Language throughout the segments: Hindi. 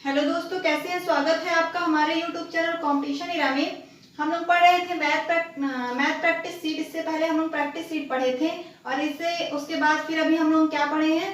हेलो दोस्तों, कैसे हैं? स्वागत है आपका हमारे यूट्यूब चैनल कंपटीशन इरा में। हम लोग पढ़ रहे थे मैथ प्रैक्टिस सीट। इससे पहले हम लोग प्रैक्टिस सीट पढ़े थे और इससे उसके बाद फिर अभी हम लोग क्या पढ़े हैं,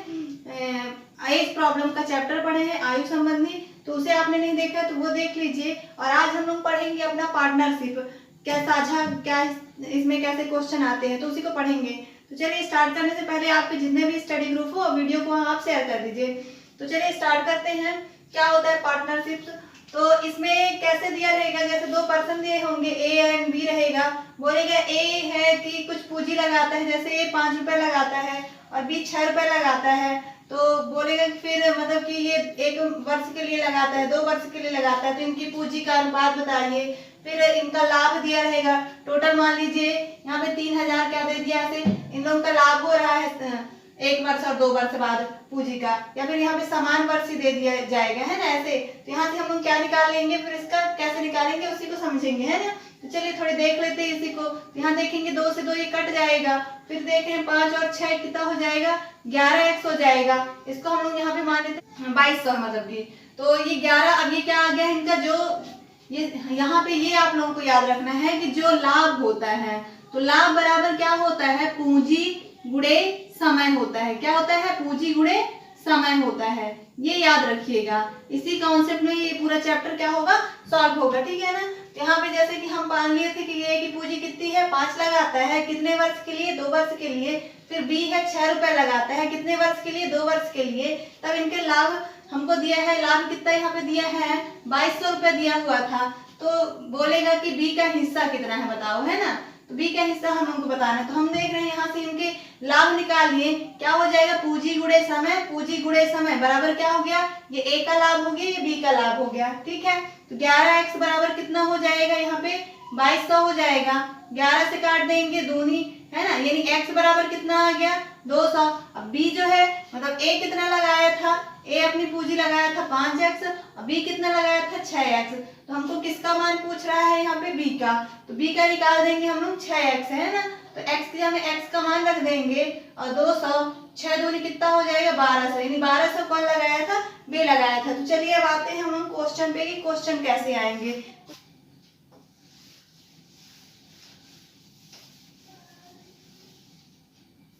एज प्रॉब्लम का चैप्टर पढ़े हैं, आयु संबंधी। तो उसे आपने नहीं देखा तो वो देख लीजिए। और आज हम लोग पढ़ेंगे अपना पार्टनरशिप, क्या साझा, क्या इसमें कैसे क्वेश्चन आते हैं, तो उसी को पढ़ेंगे। तो चलिए स्टार्ट करने से पहले आपके जितने भी स्टडी ग्रुप हो वीडियो को आप शेयर कर दीजिए। तो चलिए स्टार्ट करते हैं। क्या होता है पार्टनरशिप? तो इसमें कैसे दिया रहेगा, जैसे दो पर्सन दिए होंगे, ए एंड बी रहेगा। बोलेगा ए है कि कुछ पूंजी लगाता है, जैसे ए 5 रुपए लगाता है और बी 6 रुपए लगाता है। तो बोलेगा कि फिर मतलब कि ये 1 वर्ष के लिए लगाता है, 2 वर्ष के लिए लगाता है, तो इनकी पूंजी का अनुपात बताइए। फिर इनका लाभ दिया रहेगा। टोटल मान लीजिए यहाँ पे 3000 क्या दे दिया, ऐसे इन लोगों का लाभ हो रहा है 1 वर्ष और 2 वर्ष बाद पूंजी का, या फिर यहाँ पे समान वर्ष ही दे दिया जाएगा, है ना ऐसे। तो यहाँ से हम लोग क्या निकालेंगे, फिर इसका कैसे निकालेंगे उसी को समझेंगे, है ना। तो चलिए थोड़ी देख लेते हैं इसी को। तो यहाँ देखेंगे 2 से 2 ये कट जाएगा, फिर देखें 5 और 6 कितना हो जाएगा, 11x हो जाएगा। इसको हम लोग यहाँ पे मान लेते 2200 मतलब की। तो ये 11, अब ये क्या आ गया इनका, जो ये यहाँ पे ये आप लोगों को याद रखना है कि जो लाभ होता है, तो लाभ बराबर क्या होता है, पूंजी गुणे समय होता है। क्या होता है, पूंजी गुणे समय होता है, ये याद रखिएगा। इसी कॉन्सेप्ट में ये पूरा चैप्टर क्या होगा, सॉल्व होगा, ठीक है ना। यहाँ पे जैसे कि हम मान लिए थे कि ये की पूंजी कितनी है, 5 लगाता है, कितने वर्ष के लिए, 2 वर्ष के लिए। फिर बी है 6 रुपए लगाता है, कितने वर्ष के लिए, 2 वर्ष के लिए। तब इनके लाभ हमको दिया है, लाभ कितना यहाँ पे दिया है, 2200 रुपए दिया हुआ था। तो बोलेगा कि बी का हिस्सा कितना है बताओ, है ना। तो बी का हिस्सा हम हमको बताना है। तो हम देख रहे हैं यहाँ से इनके लाभ निकालिए। क्या हो जाएगा, पूंजी गुणे समय, पूंजी गुणे समय बराबर क्या हो गया, ये ए का लाभ हो गया, ये बी का लाभ हो गया, ठीक है। तो 11x बराबर कितना हो जाएगा, यहाँ पे 2200 हो जाएगा। 11 से काट देंगे दूनी, है ना, यानी x बराबर कितना आ गया, 200। अब b जो है मतलब a कितना लगाया था, a अपनी पूंजी लगाया था 5x और b कितना लगाया था 6x। तो हमको किसका मान पूछ रहा है यहाँ पे, b का। तो b का निकाल देंगे हम लोग 6x, है ना। तो x की जगह x का मान रख देंगे और 200, 6 दूनी कितना हो जाएगा, 1200, यानी 1200 कौन लगाया था, b लगाया था। तो चलिए अब आते हैं हम लोग क्वेश्चन पे कि क्वेश्चन कैसे आएंगे।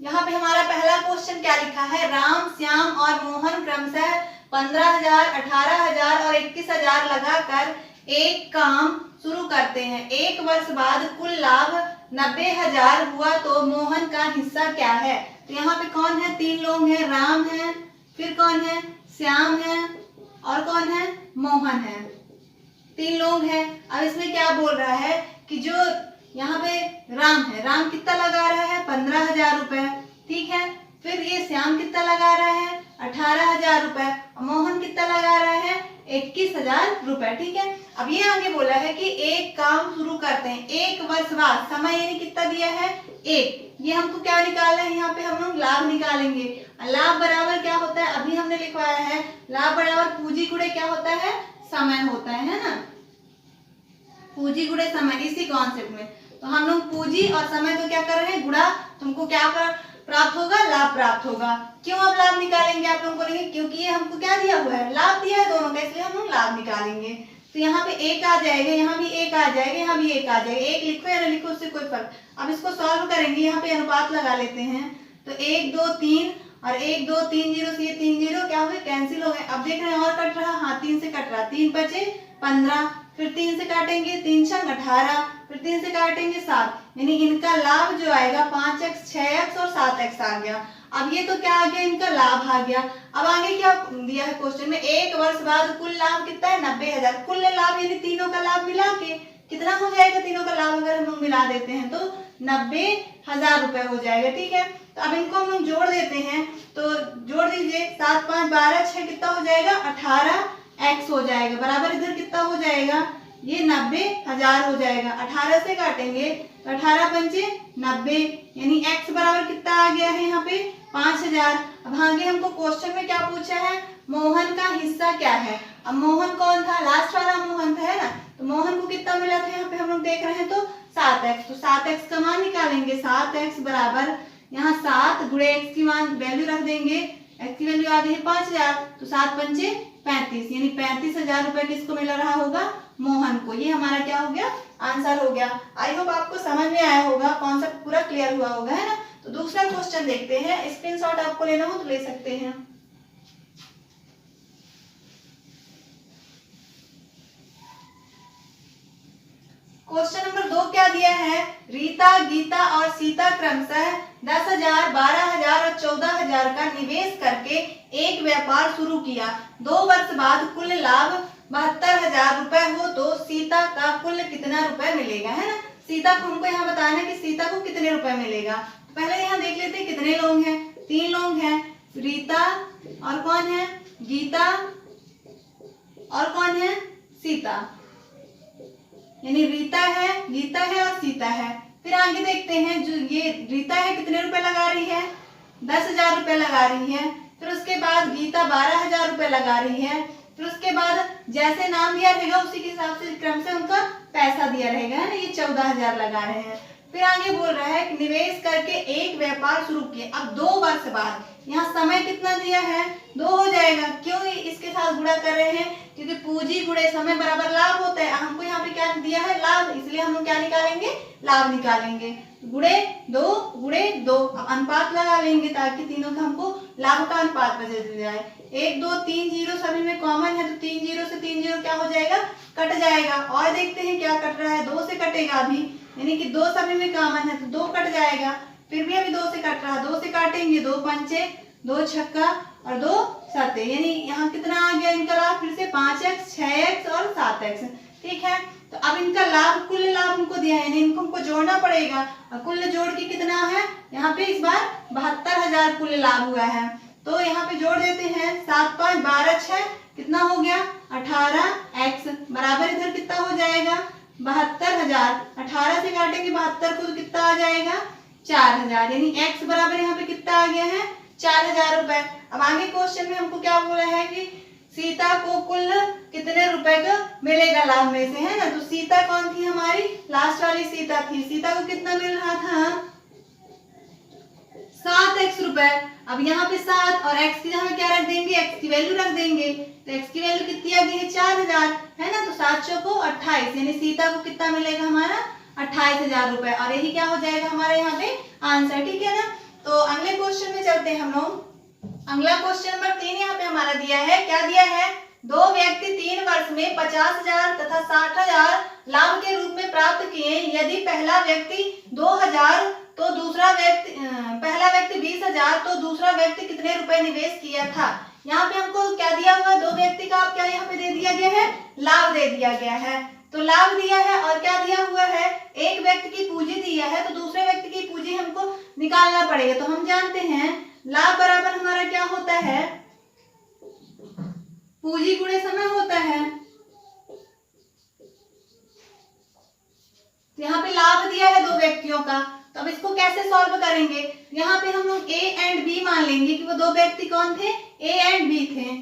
यहाँ पे हमारा पहला क्वेश्चन क्या लिखा है, राम, श्याम और मोहन क्रमशः 15,000, 18,000 और 21,000 लगाकर एक काम शुरू करते हैं। 1 वर्ष बाद कुल लाभ 90,000 हुआ तो मोहन का हिस्सा क्या है। तो यहाँ पे कौन है, 3 लोग हैं, राम है, फिर कौन है, श्याम है और कौन है, मोहन है। 3 लोग हैं। अब इसमें क्या बोल रहा है कि जो यहाँ पे राम है, राम कितना लगा रहा है, 15,000 रुपए, ठीक है। फिर ये श्याम कितना लगा रहा है, 18,000 रुपए, और मोहन कितना लगा रहा है, 21,000 रुपए, ठीक है। अब ये आगे बोला है कि एक काम शुरू करते हैं 1 वर्ष बाद, समय यानी कितना दिया है, 1। ये हमको क्या निकालना है, यहाँ पे हम लोग लाभ निकालेंगे। लाभ बराबर क्या होता है, अभी हमने लिखवाया है, लाभ बराबर पूंजी गुणे क्या होता है, समय होता है ना, पूंजी गुणे समय, इसी कॉन्सेप्ट में। तो हम लोग पूंजी और समय को क्या कर रहे हैं, गुणा। तुमको क्या प्राप्त होगा, लाभ प्राप्त होगा। क्यों अब लाभ निकालेंगे आप लोगों को लेंगे, क्योंकि ये हमको क्या दिया हुआ है, लाभ दिया है दोनों का, इसलिए हम लोग लाभ निकालेंगे। तो यहाँ पे 1 आ जाएगा, यहाँ भी 1 आ जाएगा, यहाँ भी 1 आ जाएगा। 1 लिखो या ना लिखो उससे कोई फर्क। अब इसको सॉल्व करेंगे, यहाँ पे अनुपात लगा लेते हैं। तो 1 2 3 और 1 2 3 0 से ये 3 0 क्या हो गए, कैंसिल हो गए। अब देख रहे हैं और कट रहा, हाँ 3 से कट रहा, 3 बचे 15, फिर 3 से काटेंगे, 3 छंग 18, फिर 3 से काटेंगे 7, यानी इनका लाभ जो आएगा 5x, 6x और 7x आ गया। अब ये तो क्या आ गया, इनका लाभ आ गया। अब आगे क्या दिया है क्वेश्चन में, 1 वर्ष बाद कुल लाभ कितना है, 90,000। कुल लाभ यानी तीनों का लाभ मिला के कितना हो जाएगा, तीनों का लाभ अगर हम लोग मिला देते हैं तो 90,000 रुपए हो जाएगा, ठीक है। तो अब इनको हम लोग जोड़ देते हैं, तो जोड़ दीजिए, 7 5 12 6 कितना हो जाएगा, 18x हो जाएगा, बराबर इधर कितना हो जाएगा, ये 90,000 हो जाएगा। 18 से काटेंगे तो 18 पंचे 90, यानी x बराबर कितना आ गया है यहाँ पे, 5,000। अब आगे हमको क्वेश्चन में क्या पूछा है, मोहन का हिस्सा क्या है। अब मोहन कौन था, लास्ट वाला मोहन था, है ना। तो मोहन को कितना मिला था, यहाँ पे हम लोग देख रहे हैं तो 7x। तो 7x का मान निकालेंगे, 7x बराबर यहाँ 7 गुणे x की मान वैल्यू रख देंगे, x की वैल्यू आ गई है 5,000, तो 7 पंचे 35, यानी 35,000 रुपए किसको मिल रहा होगा? मोहन को। ये हमारा क्या हो गया? आंसर हो गया। आई होप आपको समझ में आया होगा, कॉन्सेप्ट पूरा क्लियर हुआ होगा, है ना। तो दूसरा क्वेश्चन देखते हैं, स्क्रीनशॉट आपको लेना हो तो ले सकते हैं। क्वेश्चन नंबर 2 क्या दिया है? रीता, गीता और सीता क्रमशः 10,000, 12,000 और 14,000 का निवेश करके एक व्यापार शुरू किया। 2 वर्ष बाद कुल लाभ 72,000 रुपए हो तो सीता का कुल कितना रुपए मिलेगा, है ना। सीता को हमको यहाँ बताना है कि सीता को कितने रुपए मिलेगा। तो पहले यहाँ देख लेते हैं कितने लोग हैं। 3 लोग हैं, रीता और कौन है? गीता और कौन है? सीता। यानी रीता है, गीता है और सीता है। फिर आगे देखते हैं, जो ये रीता है कितने रुपए लगा रही है? 10,000 रुपए लगा रही है। फिर उसके बाद गीता 12,000 रुपए लगा रही है। फिर उसके बाद जैसे नाम दिया रहेगा उसी के हिसाब से क्रम से उनका पैसा दिया रहेगा, है ना। ये 14,000 लगा रहे हैं। फिर आगे बोल रहा है कि निवेश करके एक व्यापार शुरू किए। अब 2 वर्ष बाद, यहाँ समय कितना दिया है? 2 हो जाएगा। क्यों इसके साथ गुणा कर रहे हैं? क्योंकि पूंजी गुणे समय बराबर लाभ होता है। हमको यहाँ पे क्या दिया है? लाभ, इसलिए हम लोग क्या निकालेंगे? लाभ निकालेंगे। गुणे 2 गुणे 2, अब अनुपात लगा लेंगे ताकि तीनों का हमको लाभ का अनुपात बदल जाए। 1 2 3 जीरो सभी में कॉमन है, तो 3 जीरो से 3 जीरो क्या हो जाएगा? कट जाएगा। और देखते हैं क्या कट रहा है? 2 से कटेगा अभी, यानी कि 2 सभी में कॉमन है तो 2 कट जाएगा। फिर भी अभी 2 से कट रहा है, 2 से काटेंगे, 2 पंचे 2 छक्का और 2 सते, यानी यहाँ कितना आ गया इनका लाभ? फिर से 5x 6x और 7x। ठीक है, तो अब इनका लाभ, कुल लाभ हमको दिया है, यानी इनको हमको जोड़ना पड़ेगा। और कुल जोड़ के कितना है? यहाँ पे इस बार 72,000 कुल लाभ हुआ है। तो यहाँ पे जोड़ देते हैं, 7 5 12 6 कितना हो गया? 18x बराबर इधर कितना हो जाएगा? 72,000। 18 से काटेंगे 72 को तो कितना आ जाएगा? 4,000, यानी x बराबर यहाँ पे कितना आ गया है? 4,000 रुपए। अब आगे क्वेश्चन में हमको क्या बोला है कि सीता को कुल कितने रुपए का मिलेगा लाभ में से, है ना। तो सीता कौन थी? हमारी लास्ट वाली सीता थी। सीता को कितना मिल रहा था? 7x रुपए। अब यहाँ पे 7 और x की जगह क्या रख देंगे? x की वैल्यू रख देंगे। तो x की वैल्यू कितनी आ गई है? 4,000, है ना। तो 7 चौको 28, यानी सीता को कितना मिलेगा? हमारा 28,000 रुपए। और यही क्या हो जाएगा हमारे यहाँ पे आंसर। ठीक है ना। तो अगले क्वेश्चन में चलते हैं हम लोग। अगला क्वेश्चन नंबर 3 यहाँ पे हमारा दिया है। क्या दिया है? 2 व्यक्ति 3 वर्ष में 50,000 तथा 60,000 लाभ के रूप में प्राप्त किए। यदि पहला व्यक्ति 2,000 तो दूसरा व्यक्ति पहला व्यक्ति 20,000 तो दूसरा व्यक्ति कितने रुपए निवेश किया था। यहाँ पे हमको क्या दिया हुआ? 2 व्यक्ति का क्या यहाँ पे दे दिया गया है? लाभ दे दिया गया है। तो लाभ दिया है और क्या दिया हुआ है? एक व्यक्ति की पूंजी दिया है, तो दूसरे व्यक्ति की पूंजी हमको निकालना पड़ेगा। तो हम जानते हैं लाभ बराबर हमारा क्या होता है? पूंजी गुणे समय होता है। यहाँ पे लाभ दिया है 2 व्यक्तियों का, तो अब इसको कैसे सॉल्व करेंगे? यहाँ पे हम लोग A एंड B मान लेंगे कि वो 2 व्यक्ति कौन थे? A एंड B थे।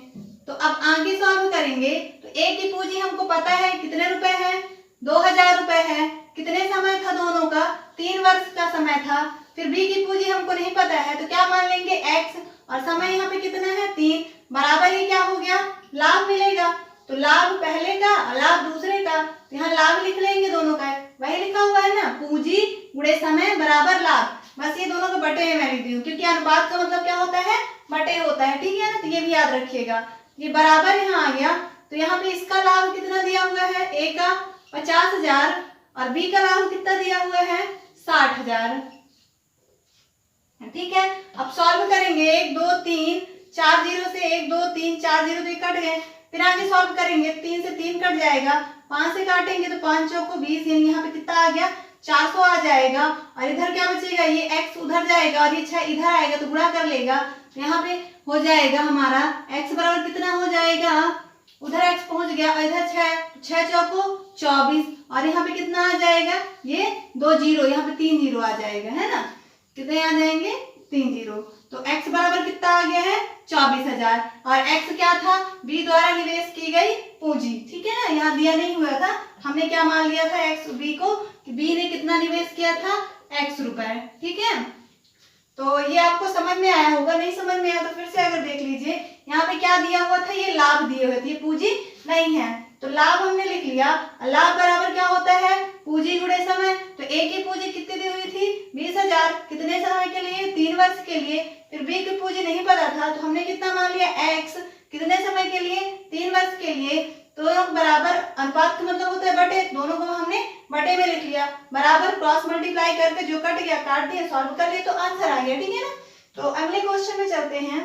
तो अब आगे सॉल्व करेंगे तो A की पूंजी हमको पता है कितने रुपए है? 2,000 रुपए है। कितने समय था दोनों का? 3 वर्ष का समय था। फिर B की पूंजी हमको नहीं पता है, तो क्या मान लेंगे? x, और समय यहाँ पे कितना है? 3, बराबर ही क्या हो गया? लाभ मिलेगा। तो लाभ पहले का, लाभ दूसरे का, तो यहाँ लाभ लिख लेंगे दोनों का, वही लिखा हुआ है ना, पूंजी गुणे समय बराबर लाभ। बस ये दोनों को बटे में मैं लिख दी हूँ, क्योंकि अनुपात का मतलब क्या होता है? बटे होता है। ठीक है ना, तो ये भी याद रखिएगा। ये बराबर यहाँ आ गया, तो यहाँ पे इसका लाभ कितना दिया हुआ है? A का 50,000 और B का लाभ कितना दिया हुआ है? 60,000। ठीक है, अब सॉल्व करेंगे। 1 2 3 4 जीरो से 1 2 3 4 जीरो तो कट गए। फिर आगे सॉल्व करेंगे, 3 से 3 कट जाएगा, 5 से काटेंगे तो 5 चौको 20, यानी यहाँ पे कितना आ गया? 400 आ जाएगा। और इधर क्या बचेगा? ये x उधर जाएगा और ये 6 इधर आएगा तो गुणा कर लेगा। तो यहाँ पे हो जाएगा हमारा x बराबर कितना हो जाएगा? उधर x पहुंच गया और इधर 6 चौको 24, और यहाँ पे कितना आ जाएगा? ये 2 जीरो, यहाँ पे 3 जीरो आ जाएगा, है ना। कितने आ जाएंगे? 3 जीरो। तो x बराबर कितना आ गया है? 24,000। और x क्या था? B द्वारा निवेश की गई पूंजी। ठीक है ना, यहाँ दिया नहीं हुआ था, हमने क्या मान लिया था x B को कि B ने कितना निवेश किया था? x रुपए। ठीक है, तो ये आपको समझ में आया होगा, नहीं समझ में आया तो फिर से अगर देख लीजिए, यहाँ पे क्या दिया हुआ था, ये लाभ दिए हुए थे, ये पूंजी नहीं है, तो लाभ हमने लिख लिया। लाभ बराबर क्या होता है, पूंजी गुणे समय। तो ए की पूंजी कितनी दी हुई थी, 20,000, कितने समय के लिए, 3 वर्ष के लिए। फिर बी की पूंजी नहीं पता था तो हमने कितना मान लिया, एक्स, कितने समय के लिए, 3 वर्ष के लिए। तो बराबर, अनुपात का मतलब होता है बटे, दोनों को हमने बटे में लिख लिया, बराबर क्रॉस मल्टीप्लाई करके जो कट गया काट दिया, सॉल्व कर लिए तो आंसर आ गया, ठीक है ना। तो अगले क्वेश्चन में चलते हैं।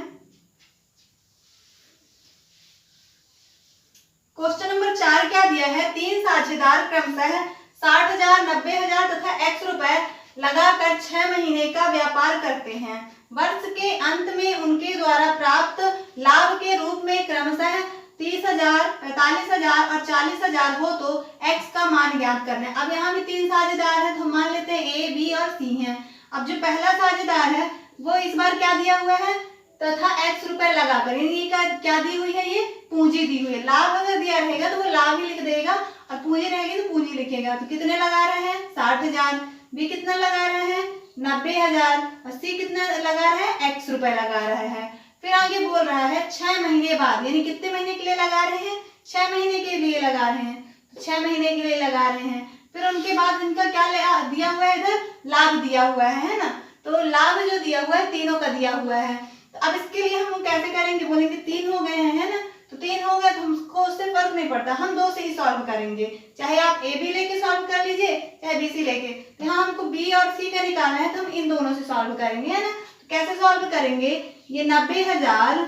क्वेश्चन नंबर 4 क्या दिया है, 3 साझेदार क्रमशः 60,000, 90,000 तथा x रुपए लगाकर 6 महीने का व्यापार करते हैं। वर्ष के अंत में उनके द्वारा प्राप्त लाभ के रूप में क्रमशः 30,000, 45,000 और 40,000 हो तो x का मान ज्ञात करना है। अब यहाँ भी 3 साझेदार है तो हम मान लेते हैं A, B और C हैं। अब जो पहला साझेदार है वो इस बार क्या दिया हुआ है, तथा x रुपए लगाकर, यानी क्या दी हुई है, ये पूंजी दी हुई है। लाभ अगर दिया रहेगा तो वो लाभ ही लिख देगा और पूंजी रहेगी तो पूंजी लिखेगा। तो कितने लगा रहे हैं, 60,000, बी कितना लगा रहे हैं, 90,000 और सी कितना लगा रहा है, x रुपए लगा रहा है। फिर आगे बोल रहा है 6 महीने बाद, यानी कितने महीने के लिए लगा रहे हैं, 6 महीने के लिए लगा रहे हैं, तो 6 महीने के लिए लगा रहे हैं। फिर उनके बाद इनका क्या दिया हुआ है, इधर लाभ दिया हुआ है ना। तो लाभ जो दिया हुआ है तीनों का दिया हुआ है। तो अब इसके लिए हम कैसे करेंगे, बोलेंगे 3 हो गए हैं, है ना। तो 3 हो गए तो हमको उससे फर्क नहीं पड़ता, हम 2 से ही सॉल्व करेंगे, चाहे आप ए बी लेके सॉल्व कर लीजिए चाहे बी सी लेके। तो यहाँ हमको बी और सी का निकालना है तो हम इन दोनों से सॉल्व करेंगे, है ना। तो कैसे सॉल्व करेंगे, ये 90,000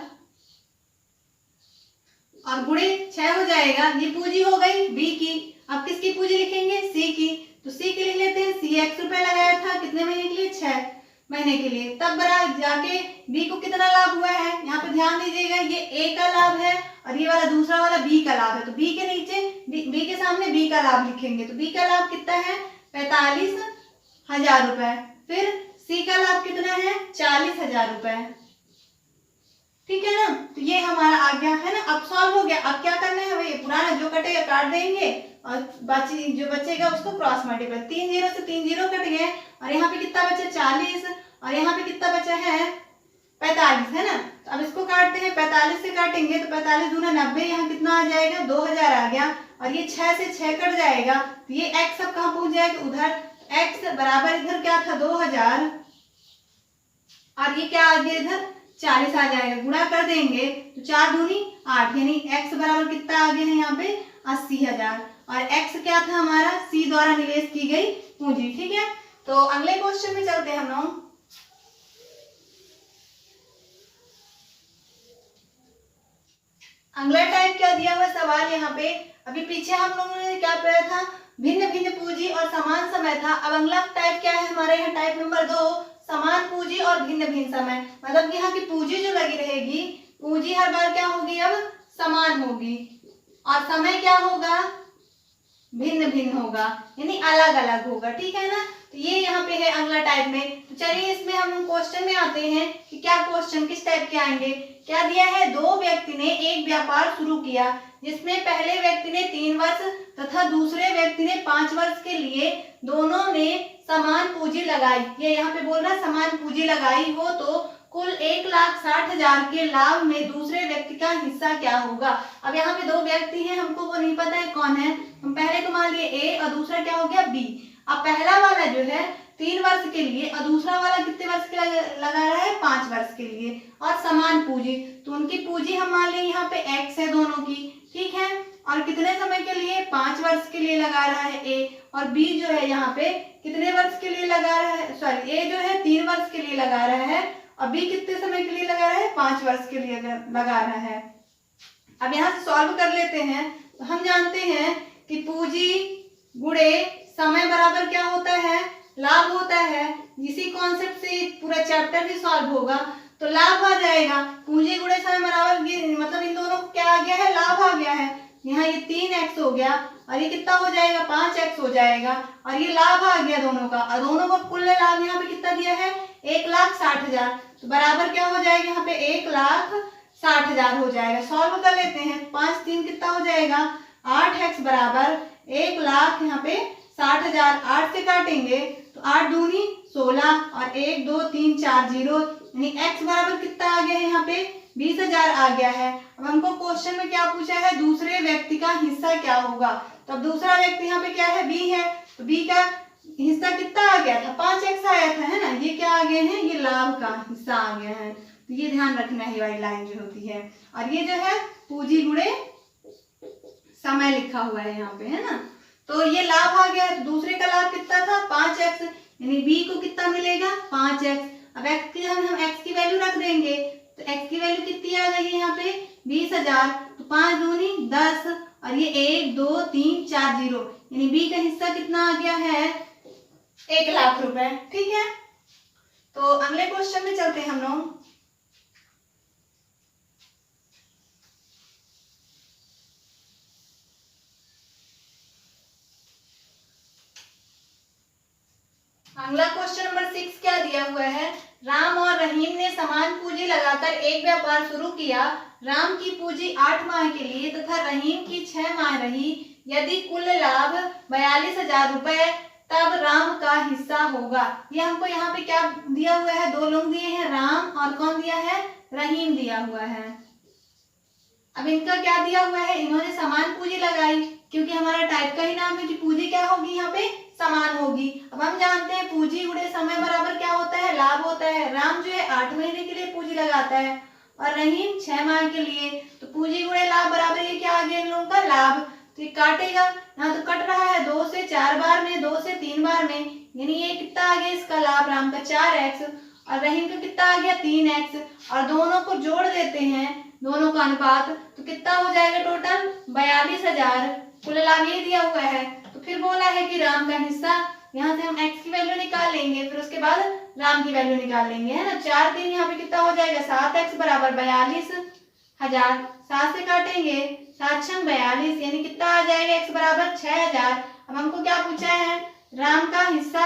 और गुणे 6 हो जाएगा, ये पूंजी हो गई बी की। अब किसकी पूंजी लिखेंगे, सी की। तो सी के लिख लेते हैं, सी x रुपए लगाया था, कितने महीने के लिए, 6 महीने के लिए। तब बराबर जाके बी को कितना लाभ हुआ है, यहाँ पे ध्यान दीजिएगा, ये ए का लाभ है और ये वाला दूसरा वाला बी का लाभ है। तो बी के नीचे बी के सामने बी का लाभ लिखेंगे। तो बी का लाभ कितना है, 45,000 रुपए। फिर सी का लाभ कितना है, 40,000 रुपए, ठीक है ना। तो ये हमारा आ गया, है ना। अब सॉल्व हो गया। अब क्या करना है, वही पुराना जो कटेगा काट देंगे और बाकी जो बचेगा उसको क्रॉस मल्टीप्लाई, 3 0 से 3 0 कट गए और यहाँ पे कितना बचा, 40 और यहाँ पे कितना बचा है, 45, है ना। तो अब इसको काटते हैं, 45 से काटेंगे तो 45 दूना 90, यहाँ कितना आ जाएगा, 2000 आ गया और ये 6 से 6 कट जाएगा। तो ये x अब कहाँ पहुंच जाएगा, उधर। x बराबर इधर क्या था, 2000 और ये क्या आ गया, इधर 40 आ जाएगा। गुणा कर देंगे तो 4 दूनी 8, यानी x बराबर कितना आ गया है यहाँ पे, 80,000 और x क्या था हमारा, c द्वारा निवेश की गई पूंजी, ठीक है। तो अगले क्वेश्चन में चलते हैं हम लोग। अगला टाइप क्या दिया हुआ सवाल यहाँ पे, अभी पीछे हम लोगों ने क्या पढ़ा था, भिन्न भिन्न पूंजी और समान समय था। अब अगला टाइप क्या है हमारे यहाँ, टाइप नंबर 2, समान पूंजी और भिन्न भिन्न समय। मतलब यहाँ की पूंजी जो लगी रहेगी, पूंजी हर बार क्या होगी, अब समान होगी और समय क्या होगा, भिन्न भिन्न होगा, यानी अलग अलग होगा, ठीक है ना। तो ये यहाँ पे है अगला टाइप में। तो चलिए इसमें हम क्वेश्चन में आते हैं कि क्या क्वेश्चन किस टाइप के आएंगे। क्या दिया है, 2 व्यक्ति ने एक व्यापार शुरू किया जिसमें पहले व्यक्ति ने 3 वर्ष तथा दूसरे व्यक्ति ने 5 वर्ष के लिए दोनों ने समान पूंजी लगाई। ये यहाँ पे बोल रहा है समान पूंजी लगाई हो तो कुल 1,60,000 के लाभ में दूसरे व्यक्ति का हिस्सा क्या होगा। अब यहाँ पे 2 व्यक्ति हैं, हमको वो नहीं पता है कौन है। हम पहले को मान लिए ए और दूसरा क्या हो गया, बी। अब पहला वाला जो है 3 वर्ष के लिए और दूसरा वाला कितने वर्ष के लगा रहा है, 5 वर्ष के लिए और समान पूंजी। तो उनकी पूंजी हम मान लें यहाँ पे x है दोनों की, ठीक है। और कितने समय के लिए, 5 वर्ष के लिए लगा रहा है ए और बी जो है यहाँ पे कितने वर्ष के लिए लगा रहा है, सॉरी ए जो है 3 वर्ष के लिए लगा रहा है और बी कितने समय के लिए लगा रहा है, 5 वर्ष के लिए लगा रहा है। अब यहाँ से सॉल्व कर लेते हैं। तो हम जानते हैं कि पूंजी गुणे समय बराबर क्या होता है, लाभ होता है। इसी कॉन्सेप्ट से पूरा चैप्टर भी सॉल्व होगा। तो लाभ आ जाएगा, पूंजी गुणे समय बराबर, मतलब इन दोनों को क्या आ गया है, लाभ आ गया है। यहाँ ये 3x हो गया और ये कितना हो जाएगा, 5x हो जाएगा और ये लाभ आ गया दोनों का। और दोनों को कुल लाभ यहाँ पे कितना दिया है, 1,60,000। तो बराबर क्या हो जाएगा, यहाँ पे 1,60,000 हो जाएगा। सॉल्व कर लेते हैं, 5 3 कितना हो जाएगा, 8x बराबर 1,00,000 यहाँ पे 60,000। 8 से काटेंगे तो 8 दूनी 16 और 1 2 3 4 0, यानी x बराबर कितना आ गया है यहाँ पे 20,000 आ गया है। अब हमको क्वेश्चन में क्या पूछा है, दूसरे व्यक्ति का हिस्सा क्या होगा। तो अब दूसरा व्यक्ति यहाँ पे क्या है, b है, तो b का हिस्सा कितना आ गया था, 5x आया था, है ना। ये क्या आ गए हैं, ये लाभ का हिस्सा आ गया है। तो ये ध्यान रखना है, वाली लाइन जो होती है। और ये जो है पूंजी गुणे समय लिखा हुआ है यहाँ पे, है ना। तो ये लाभ आ गया। तो दूसरे का लाभ कितना था 5x, यानी b को कितना मिलेगा 5x। अब x की हम x की वैल्यू रख देंगे, तो x की वैल्यू कितनी आ गई है यहाँ पे 20,000। तो 5 दूनी 10 और ये 1 2 3 4 0, यानी b का हिस्सा कितना आ गया है 1 लाख रुपए। ठीक है, तो अगले क्वेश्चन में चलते हैं हम लोग। अगला क्वेश्चन नंबर 6 क्या दिया हुआ है, राम और रहीम ने समान पूंजी लगाकर एक व्यापार शुरू किया। राम की पूंजी 8 माह के लिए तथा रहीम की 6 माह रही। यदि कुल लाभ 42,000 रुपए, तब राम का हिस्सा होगा। ये हमको यहाँ पे क्या दिया हुआ है, दो लोग दिए हैं, राम और कौन दिया है, रहीम दिया हुआ है। अब इनका क्या दिया हुआ है, इन्होंने समान पूंजी लगाई, क्योंकि हमारा टाइप का ही नाम है कि पूंजी क्या होगी यहाँ पे समान होगी। अब हम जानते हैं पूंजी गुणे समय बराबर क्या होता है, लाभ होता है। राम जो है 8 महीने के लिए पूंजी लगाता है और रहीम 6 माह के लिए। तो पूंजी गुणे लाभ बराबर ये क्या आ गया इन लोगों का लाभ। तो ये काटेगा, यहाँ तो कट रहा है 2 से 4 बार में, 2 से 3 बार में, यानी ये कितना आ गया इसका लाभ राम का 4x और रहीम का कितना आ गया 3x। और दोनों को जोड़ देते हैं, दोनों का अनुपात, तो कितना हो जाएगा टोटल 42,000। कुल लाभ ये दिया हुआ है। तो फिर बोला है कि राम का हिस्सा, यहाँ से हम x की वैल्यू निकाल लेंगे, फिर उसके बाद राम की वैल्यू निकाल लेंगे, है ना। 4 3 यहाँ पे कितना हो जाएगा 7x बराबर 42,000। 7 से काटेंगे 7 6 42, यानी कितना आ जाएगा x बराबर 6,000। अब हमको क्या पूछा है, राम का हिस्सा,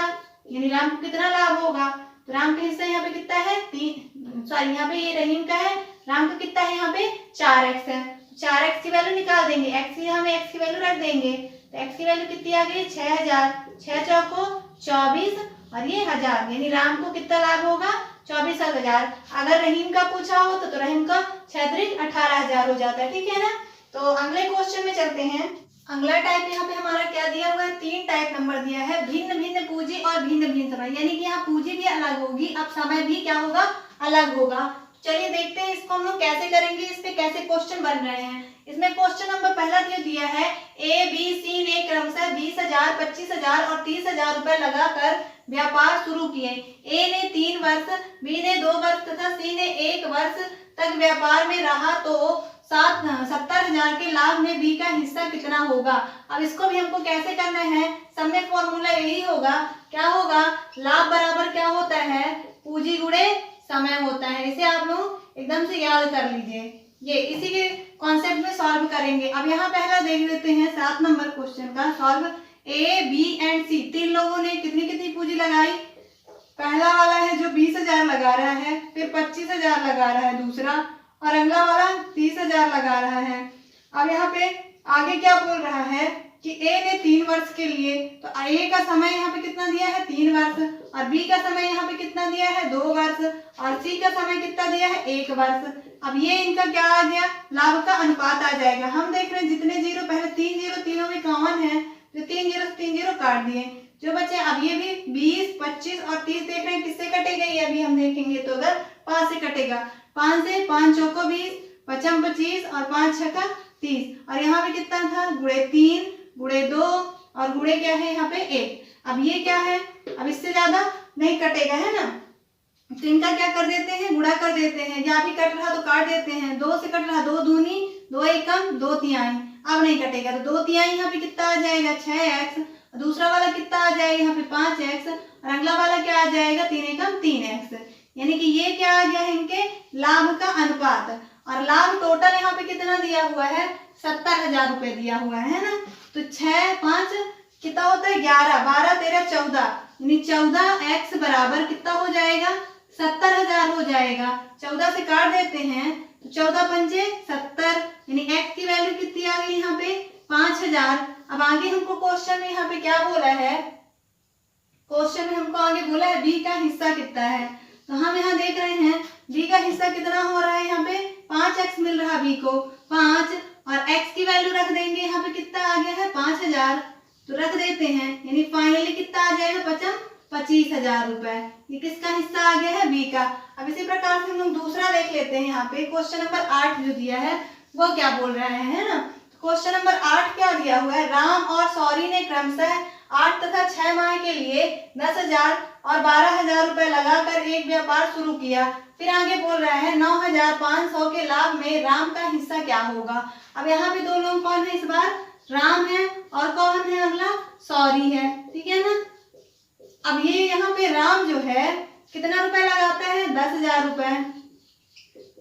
यानी राम को कितना लाभ होगा। तो राम का हिस्सा यहाँ पे कितना है 3, सॉरी यहाँ पे ये रहीम का है, राम का कितना है यहाँ पे 4x है। 4x की वैल्यू निकाल देंगे, x की हमें x की वैल्यू रख देंगे, तो x की वैल्यू कितनी आ गई 6,000। 6 चौको 24 और ये 1000, यानी राम को कितना लाभ होगा 24,000। अगर रहीम का पूछा हो तो रहीम का 18,000 हो जाता है। ठीक है ना। तो अगले क्वेश्चन में चलते हैं। अगला टाइप यहाँ पे हमारा क्या दिया हुआ है, 3 टाइप नंबर दिया है, भिन्न भिन्न पूंजी और भिन्न भिन्न समय, यानी कि यहाँ पूंजी भी अलग होगी, अब समय भी क्या होगा अलग होगा। चलिए देखते हैं इसको हम लोग कैसे करेंगे, इस पे कैसे क्वेश्चन बन रहे हैं। इसमें क्वेश्चन नंबर पहला जो दिया है, ए बी सी ने क्रमशः 20,000 25,000 और 30,000 रुपए लगाकर व्यापार शुरू किए। ए ने 3 वर्ष, बी ने 2 वर्ष तथा सी ने 1 वर्ष तक व्यापार में रहा, तो 70,000 के लाभ में बी का हिस्सा कितना होगा। अब इसको भी हमको कैसे करना है, सब में फॉर्मूला यही होगा, क्या होगा, लाभ बराबर क्या होता है पूंजी गुणे समय होता है। इसे आप लोग एकदम से याद कर लीजिए, ये इसी के कॉन्सेप्ट में सॉल्व करेंगे। अब यहाँ पहला देख लेते हैं 7 नंबर क्वेश्चन का सॉल्व। ए बी एंड सी, 3 लोगों ने कितनी कितनी पूंजी लगाई। पहला वाला है जो 20,000 लगा रहा है, फिर 25,000 लगा रहा है दूसरा, और अगला वाला 30,000 लगा रहा है। अब यहाँ पे आगे क्या बोल रहा है कि ए ने 3 वर्ष के लिए, तो ए का समय यहाँ पे कितना दिया है 3 वर्ष, और बी का समय यहाँ पे कितना दिया है 2 वर्ष, और सी का समय कितना दिया है 1 वर्ष। अब ये इनका क्या आ गया, लाभ का अनुपात आ जाएगा। हम देख रहे हैं जितने जीरो, पहले 3 जीरो तीनों में कॉमन है, जो 3 जीरो काट दिए, जो बचे। अब ये भी 20 25 और 30 देख रहे हैं किससे कटेगा, ये अभी हम देखेंगे। तो अगर 5 से कटेगा, 5 से 5 चौको 20, 5 25 और 5 छक्का 30, और यहाँ पे कितना था गुणे 3 गुणे 2 और गुणे क्या है यहाँ पे 1। अब ये क्या है, अब इससे ज्यादा नहीं कटेगा, है ना। तो इनका क्या कर देते हैं, गुणा कर देते हैं, या भी कट रहा तो काट देते हैं। 2 से कट रहा 2 दूनी 2 एकम 2 तिहाई, अब नहीं कटेगा, तो 2 तिहाई यहाँ पे कितना आ जाएगा 6x, दूसरा वाला कितना आ जाएगा यहाँ पे 5x, और अगला वाला क्या आ जाएगा 3 एकम 3x, यानी कि ये क्या आ गया है इनके लाभ का अनुपात। और लाभ टोटल यहाँ पे कितना दिया हुआ है 70,000 रुपए दिया हुआ है ना। तो 6 5 कितना होता है 11, 12 13 14, यानी 14x बराबर कितना हो जाएगा 70,000 हो जाएगा। 14 से काट देते हैं, तो 14 पंजे 70, यानी x की वैल्यू कितनी आ गई यहाँ पे 5,000। अब आगे हमको क्वेश्चन में यहाँ पे क्या बोला है, क्वेश्चन में हमको आगे बोला है बी का हिस्सा कितना है। तो हम यहाँ देख रहे हैं बी का हिस्सा कितना हो रहा है, यहाँ पे 5x मिल रहा है बी को 5, और x की वैल्यू रख देंगे यहाँ पे कितना आ गया है 5000, तो रख देते हैं, यानी फाइनली कितना आ जाएगा 25,000 रुपए। ये किसका हिस्सा आ गया है, बी का। अब इसी प्रकार से हम लोग दूसरा देख लेते हैं, यहाँ पे क्वेश्चन नंबर 8 जो दिया है वो क्या बोल रहे हैं, है ना। क्वेश्चन नंबर 8 क्या दिया हुआ है, राम और सौरी ने क्रमशः 8 तथा 6 माह के लिए 10,000 और 12,000 रुपए लगाकर एक व्यापार शुरू किया। फिर आगे बोल रहा है 9,500 के लाभ में राम का हिस्सा क्या होगा। अब यहाँ पे दो लोग कौन है, इस बार राम है और कौन है अगला, सौरी है, ठीक है ना। अब ये यहाँ पे राम जो है कितना रुपए लगाता है, 10,000 रुपए,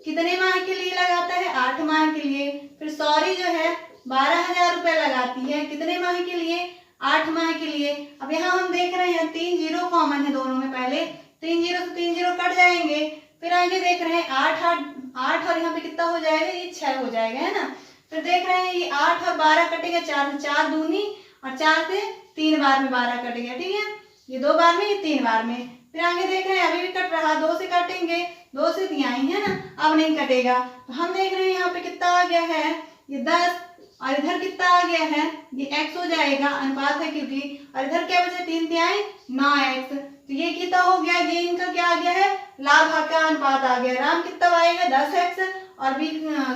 कितने माह के लिए लगाता है, 8 माह के लिए। फिर सौरी जो है 12,000 रुपए लगाती है, कितने माह के लिए, 8 माह के लिए। अब यहाँ हम देख रहे हैं 3 जीरो कॉमन है दोनों में, पहले 3 जीरो से 3 जीरो कट जाएंगे। फिर आगे देख रहे हैं 8 और यहाँ पे कितना हो जाएगा, ये 6 हो जाएगा, है ना। फिर देख रहे हैं ये 8 और 12 कटेगा, 4 दूनी, और 4 से 3 बार में 12 कटेगा, ठीक है, ये 2 बार में, ये 3 बार में। फिर आगे देख रहे हैं अभी भी कट रहा, 2 से काटेंगे, 2 से दिया ही है ना, अब नहीं कटेगा। तो हम देख रहे हैं यहाँ पे कितना आ गया है, ये 10, और इधर कितना आ गया है, ये x हो जाएगा, अनुपात है क्योंकि, और इधर क्या बचे 3 तिहाई 9x। तो ये कितना हो गया, ये इनका क्या आ गया है, लाभ का अनुपात आ गया। राम कितना आएगा 10x और बी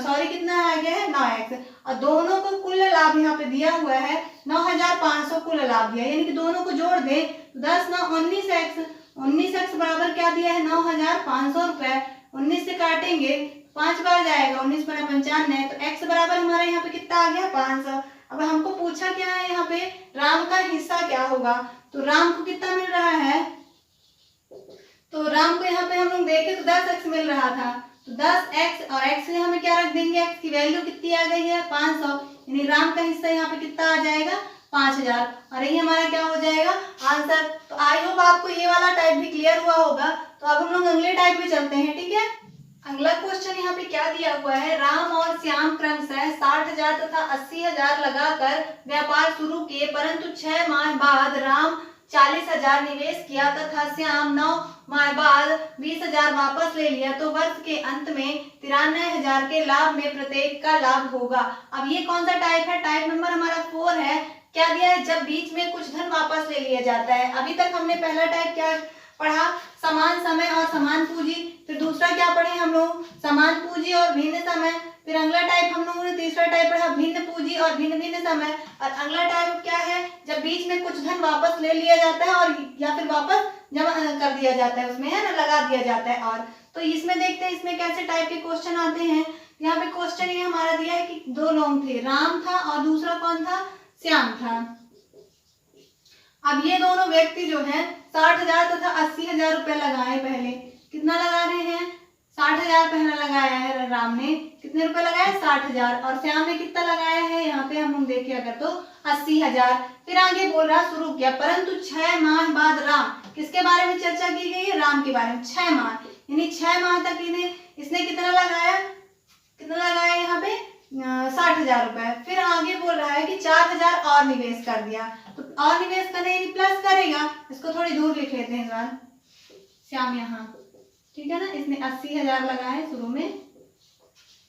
सॉरी कितना आ गया है 9x, और दोनों को कुल लाभ यहाँ पे दिया हुआ है 9,500 कुल लाभ दिया, यानी कि दोनों को जोड़ दें तो 10 9 19x, 19x बराबर क्या दिया है 9,500 रुपए। 19 से काटेंगे 5 बार जाएगा, 19 बना 95, तो x बराबर हमारे यहाँ पे कितना आ गया 500। अब हमको पूछा क्या है यहाँ पे, राम का हिस्सा क्या होगा। तो राम को कितना मिल रहा है, तो राम को यहाँ पे हम लोग देखें तो 10x मिल रहा था, तो 10x और x से हमें क्या रख देंगे, x की वैल्यू कितनी आ गई है 500, यानी राम का हिस्सा यहाँ पे कितना आ जाएगा 5,000, और यही हमारा क्या हो जाएगा आंसर। तो आई होप आपको ये वाला टाइप भी क्लियर हुआ होगा। तो अब हम लोग अगले टाइप पे चलते हैं, ठीक है। अगला क्वेश्चन यहाँ पे क्या दिया हुआ है, राम और श्याम क्रमशः 60,000 तथा 80,000 लगाकर व्यापार शुरू किए, परंतु 6 माह बाद राम 40,000 निवेश किया तथा श्याम 9 माह बाद 20,000 वापस ले लिया, तो वर्ष के अंत में 93,000 के लाभ में प्रत्येक का लाभ होगा। अब ये कौन सा टाइप है, टाइप नंबर हमारा 4 है। क्या दिया है, जब बीच में कुछ धन वापस ले लिया जाता है। अभी तक हमने पहला टाइप क्या पढ़ा, समान समय और समान पूंजी। फिर दूसरा क्या पढ़े हम लोग, समान पूंजी और भिन्न समय। फिर अगला टाइप हम लोगों ने तीसरा टाइप पढ़ा, भिन्न पूंजी और भिन्न भिन्न समय। और अगला टाइप क्या है, जब बीच में कुछ धन वापस ले लिया जाता है और या फिर वापस जमा कर दिया जाता है, उसमें है ना लगा दिया जाता है। और तो इसमें देखते हैं इसमें कैसे टाइप के क्वेश्चन आते हैं। यहाँ पे क्वेश्चन ये हमारा दिया है कि 2 लोग थे, राम था और दूसरा कौन था, श्याम था। अब ये दोनों व्यक्ति जो है 60,000 तथा 80,000 रुपए लगाए। पहले कितना लगा रहे हैं, 60,000 पहला लगाया है राम ने, कितने रुपए लगाए 60,000, और श्याम ने कितना लगाया है, यहाँ पे हम देखें अगर तो 80,000। फिर आगे बोल रहा शुरू किया, परंतु 6 माह बाद राम, किसके बारे में चर्चा की गई है, राम के बारे में। 6 माह यानी 6 माह तक इसने कितना लगाया, यहाँ पे 60,000 रुपए। फिर आगे बोल रहा है कि 4,000 और निवेश कर दिया, तो और निवेश करने यानी प्लस करेगा, इसको थोड़ी दूर लिख लेते हैं इस बार, श्याम यहाँ, ठीक है ना। इसने 80,000 लगाए शुरू में,